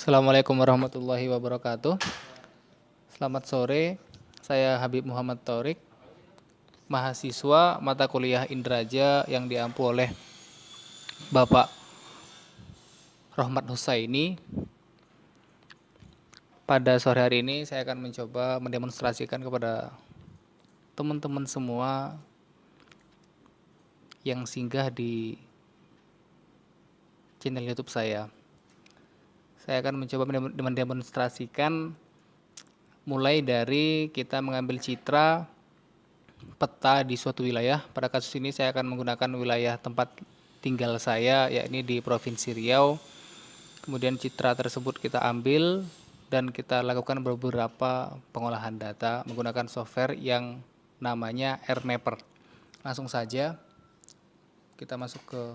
Assalamualaikum warahmatullahi wabarakatuh. Selamat sore, saya Habib Muhammad Thorik, mahasiswa mata kuliah Indraja yang diampu oleh Bapak Rohmat Husaini. Pada sore hari ini saya akan mencoba mendemonstrasikan kepada teman-teman semua yang singgah di channel YouTube saya. Saya akan mencoba mendemonstrasikan mulai dari kita mengambil citra peta di suatu wilayah. Pada kasus ini saya akan menggunakan wilayah tempat tinggal saya, yakni di Provinsi Riau. Kemudian citra tersebut kita ambil dan kita lakukan beberapa pengolahan data menggunakan software yang namanya AirMapper. Langsung saja kita masuk ke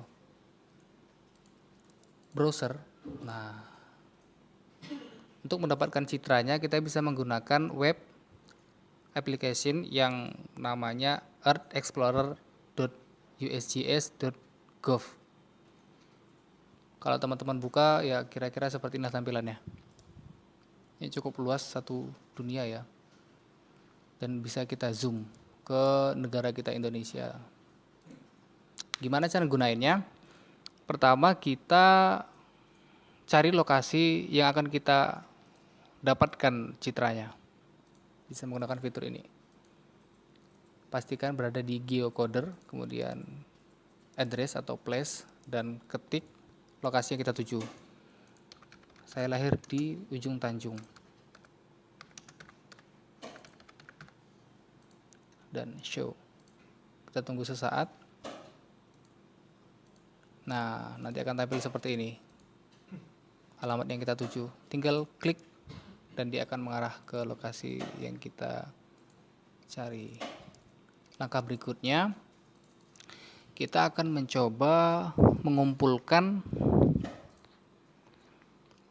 browser. Nah, untuk mendapatkan citranya kita bisa menggunakan web application yang namanya earthexplorer.usgs.gov. Kalau teman-teman buka ya kira-kira seperti ini tampilannya. Ini cukup luas, satu dunia ya. Dan bisa kita zoom ke negara kita Indonesia. Gimana cara gunainnya? Pertama kita cari lokasi yang akan kita dapatkan citranya. Bisa menggunakan fitur ini. Pastikan berada di geocoder, kemudian address atau place, dan ketik lokasi yang kita tuju. Saya lahir di Ujung Tanjung. Dan show. Kita tunggu sesaat. Nah, nanti akan tampil seperti ini. Alamat yang kita tuju. Tinggal klik dan dia akan mengarah ke lokasi yang kita cari. Langkah berikutnya, kita akan mencoba mengumpulkan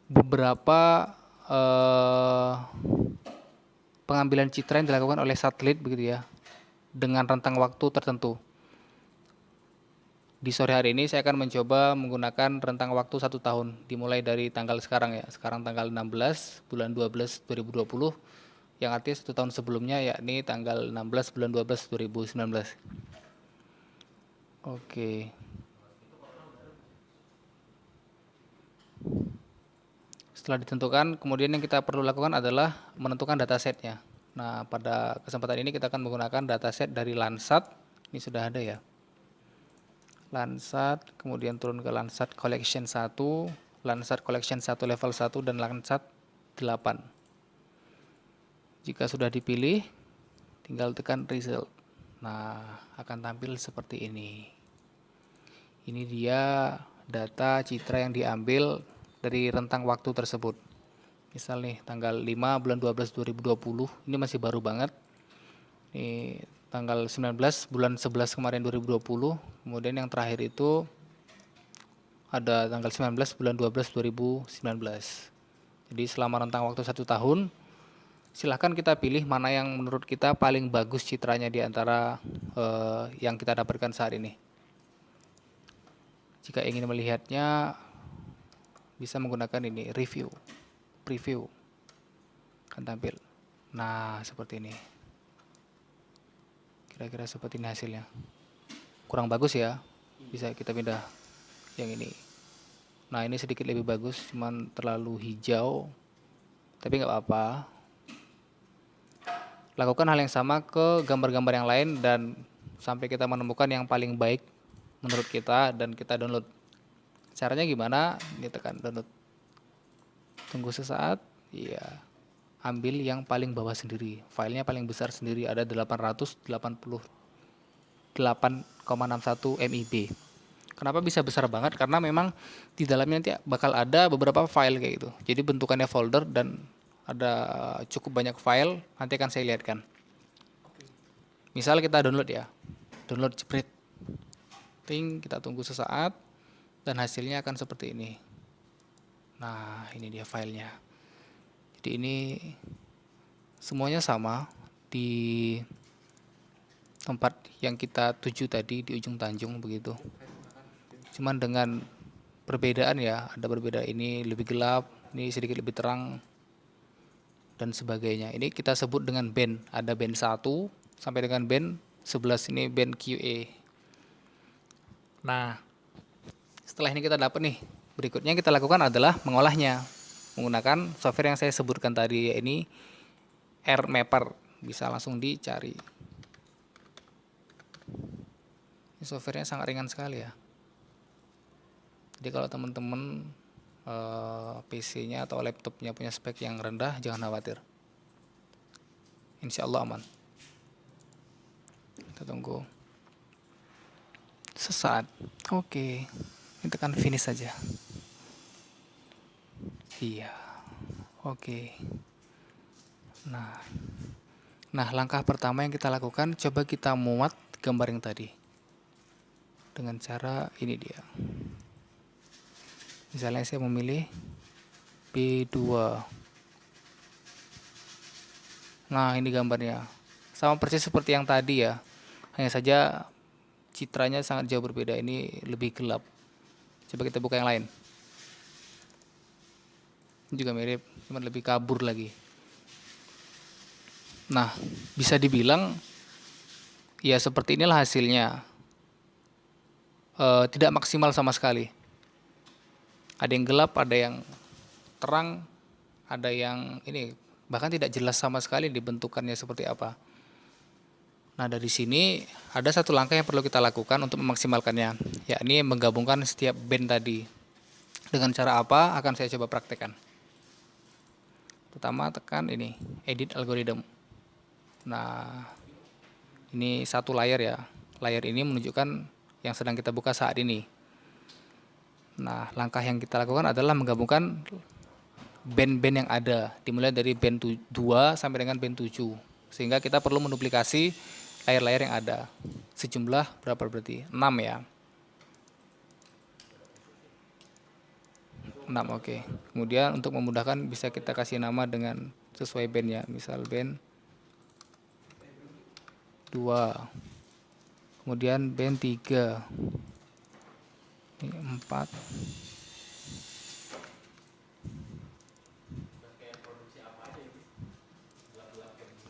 beberapa pengambilan citra yang dilakukan oleh satelit begitu ya, dengan rentang waktu tertentu. Di sore hari ini saya akan mencoba menggunakan rentang waktu 1 tahun, dimulai dari tanggal sekarang ya, sekarang tanggal 16 bulan 12 2020, yang artinya 1 tahun sebelumnya yakni tanggal 16 bulan 12 2019. Oke. Setelah ditentukan, kemudian yang kita perlu lakukan adalah menentukan datasetnya. Nah, pada kesempatan ini kita akan menggunakan dataset dari Landsat. Ini sudah ada ya. Landsat, kemudian turun ke Landsat Collection 1, Landsat Collection 1 level 1, dan Landsat 8. Jika sudah dipilih, tinggal tekan result. Nah, akan tampil seperti ini. Ini dia data citra yang diambil dari rentang waktu tersebut. Misal nih tanggal 5 bulan 12 2020, ini masih baru banget. Ini tanggal 19 bulan 11 kemarin 2020. Kemudian yang terakhir itu ada tanggal 19 bulan 12 2019. Jadi selama rentang waktu 1 tahun, silahkan kita pilih mana yang menurut kita paling bagus citranya di antara yang kita dapatkan saat ini. Jika ingin melihatnya, bisa menggunakan ini, review, preview, akan tampil. Nah, seperti ini. Kira-kira seperti ini hasilnya. Kurang bagus ya, bisa kita pindah yang ini. Nah, ini sedikit lebih bagus, cuman terlalu hijau, tapi nggak apa-apa. Lakukan hal yang sama ke gambar-gambar yang lain dan sampai kita menemukan yang paling baik menurut kita dan kita download. Caranya gimana? Ini tekan download. Tunggu sesaat. Iya. Ambil yang paling bawah sendiri. Filenya paling besar sendiri, ada 888,61 MB. Kenapa bisa besar banget? Karena memang di dalamnya nanti bakal ada beberapa file kayak gitu. Jadi bentukannya folder dan ada cukup banyak file, nanti akan saya lihatkan. Misal kita download ya. Download jepret. Ting, kita tunggu sesaat dan hasilnya akan seperti ini. Nah, ini dia filenya. Jadi ini semuanya sama di tempat yang kita tuju tadi di Ujung Tanjung begitu. Cuman dengan perbedaan ya, ada perbedaan, ini lebih gelap, ini sedikit lebih terang dan sebagainya. Ini kita sebut dengan band. Ada band 1 sampai dengan band 11, ini band QA. Nah, setelah ini kita dapat nih, berikutnya yang kita lakukan adalah mengolahnya menggunakan software yang saya sebutkan tadi, ini AirMapper. Bisa langsung dicari. Ini softwarenya sangat ringan sekali ya. Jadi kalau teman-teman PC-nya atau laptopnya punya spek yang rendah, jangan khawatir. Insya Allah aman. Kita tunggu sesaat. Oke, ini tekan finish saja. Iya, oke. Nah, langkah pertama yang kita lakukan, coba kita muat gambar yang tadi dengan cara ini dia. Misalnya saya memilih B2. Nah, ini gambarnya. Sama persis seperti yang tadi ya. Hanya saja citranya sangat jauh berbeda. Ini lebih gelap. Coba kita buka yang lain. Ini juga mirip, cuma lebih kabur lagi. Nah, bisa dibilang ya seperti inilah hasilnya. Tidak maksimal sama sekali. Ada yang gelap, ada yang terang, ada yang ini bahkan tidak jelas sama sekali dibentukannya seperti apa. Nah, dari sini ada satu langkah yang perlu kita lakukan untuk memaksimalkannya, yakni menggabungkan setiap band tadi. Dengan cara apa? Akan saya coba praktekkan. Pertama tekan ini, edit algorithm. Nah, ini satu layar ya. Layar ini menunjukkan yang sedang kita buka saat ini. Nah, langkah yang kita lakukan adalah menggabungkan band-band yang ada, dimulai dari band 2 sampai dengan band 7. Sehingga kita perlu menduplikasi layar-layar yang ada. Sejumlah berapa berarti? 6 ya. 6, oke. Kemudian untuk memudahkan bisa kita kasih nama dengan sesuai bandnya. Misal band 2. Kemudian band 3. Ini 4.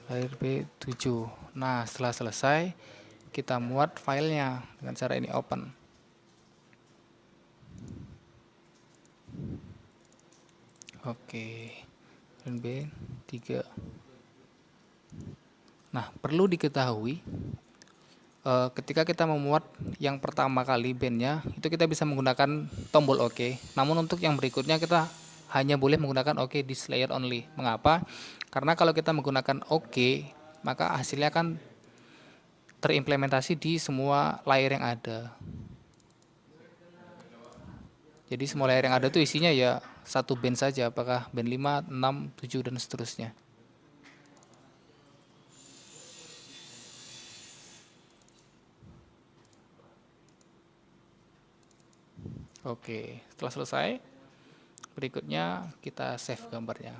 Layar B7. Nah, setelah selesai kita muat filenya dengan cara ini, open. Oke. Dan B3. Nah, perlu diketahui ketika kita memuat yang pertama kali bandnya, itu kita bisa menggunakan tombol OK. Namun untuk yang berikutnya kita hanya boleh menggunakan OK this layer only. Mengapa? Karena kalau kita menggunakan OK, maka hasilnya akan terimplementasi di semua layer yang ada. Jadi semua layer yang ada itu isinya ya satu band saja, apakah band 5, 6, 7 dan seterusnya. Oke, setelah selesai, berikutnya kita save gambarnya.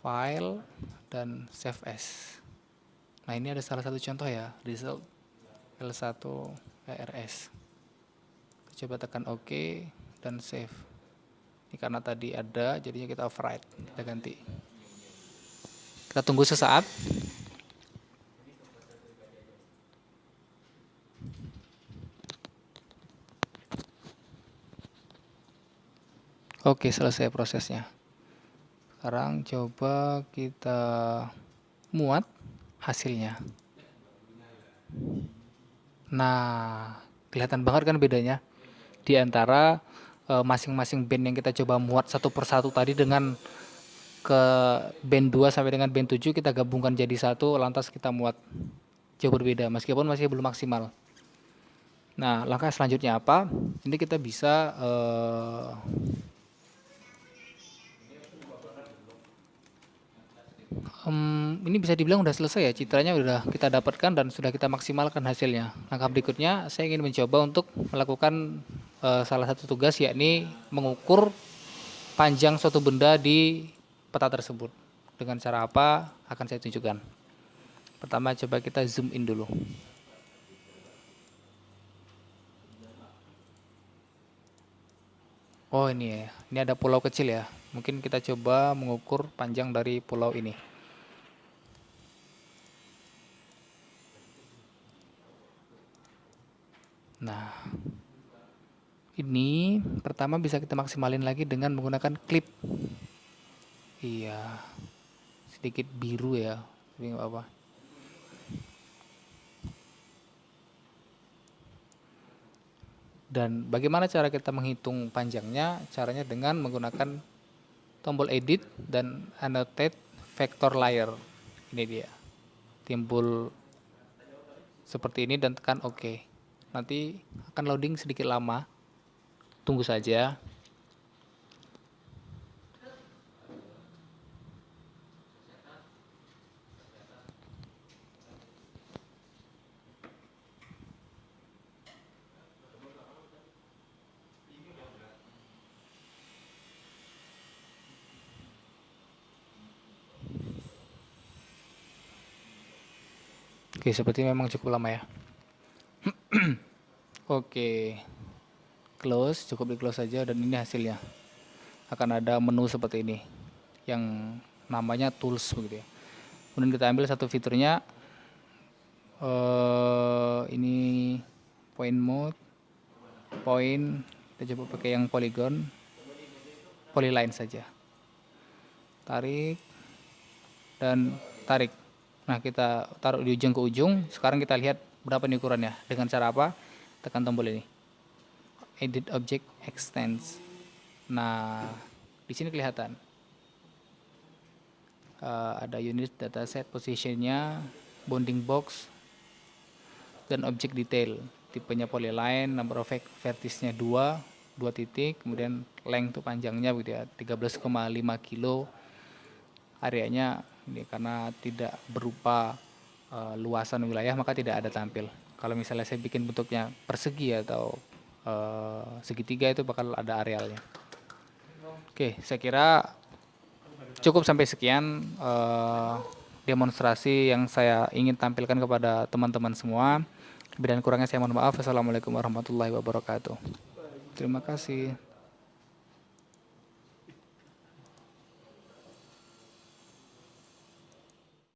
File dan save as. Nah, ini ada salah satu contoh ya, result L1 ERS. Coba tekan OK dan save. Ini karena tadi ada, jadinya kita override, kita ganti. Kita tunggu sesaat. Oke, selesai prosesnya. Sekarang coba kita muat hasilnya. Nah, kelihatan banget kan bedanya di antara masing-masing band yang kita coba muat satu persatu tadi dengan ke band 2 sampai dengan band 7 kita gabungkan jadi satu, lantas kita muat. Jauh berbeda meskipun masih belum maksimal. Nah, langkah selanjutnya apa? Ini kita bisa ini bisa dibilang udah selesai ya, citranya udah kita dapatkan dan sudah kita maksimalkan hasilnya. Langkah berikutnya saya ingin mencoba untuk melakukan salah satu tugas, yakni mengukur panjang suatu benda di peta tersebut. Dengan cara apa akan saya tunjukkan. Pertama coba kita zoom in dulu. Oh ini ya, ini ada pulau kecil ya. Mungkin kita coba mengukur panjang dari pulau ini. Nah, ini pertama bisa kita maksimalin lagi dengan menggunakan klip. Iya, sedikit biru ya, tapi nggak apa. Dan bagaimana cara kita menghitung panjangnya? Caranya dengan menggunakan tombol edit dan annotate vector layer. Ini dia. Timbul seperti ini dan tekan OK. Nanti akan loading sedikit lama. Tunggu saja. Oke, seperti memang cukup lama ya. Oke, close, cukup di close saja dan ini hasilnya. Akan ada menu seperti ini yang namanya tools begitu ya. Kemudian kita ambil satu fiturnya, ini point mode, point, kita coba pakai yang polygon, polyline saja. Tarik dan tarik. Nah, kita taruh di ujung ke ujung. Sekarang kita lihat berapa nih ukurannya. Dengan cara apa? Tekan tombol ini. Edit Object Extends. Nah, di sini kelihatan. Ada unit dataset, positionnya, bounding box, dan object detail. Tipenya polyline, number of vertice-nya 2 titik, kemudian length itu panjangnya begitu ya, 13,5 kilo. Areanya ini karena tidak berupa luasan wilayah maka tidak ada tampil. Kalau misalnya saya bikin bentuknya persegi atau segitiga itu bakal ada arealnya. Oke, saya kira cukup sampai sekian demonstrasi yang saya ingin tampilkan kepada teman-teman semua. Lebih dan kurangnya saya mohon maaf. Assalamualaikum warahmatullahi wabarakatuh. Terima kasih.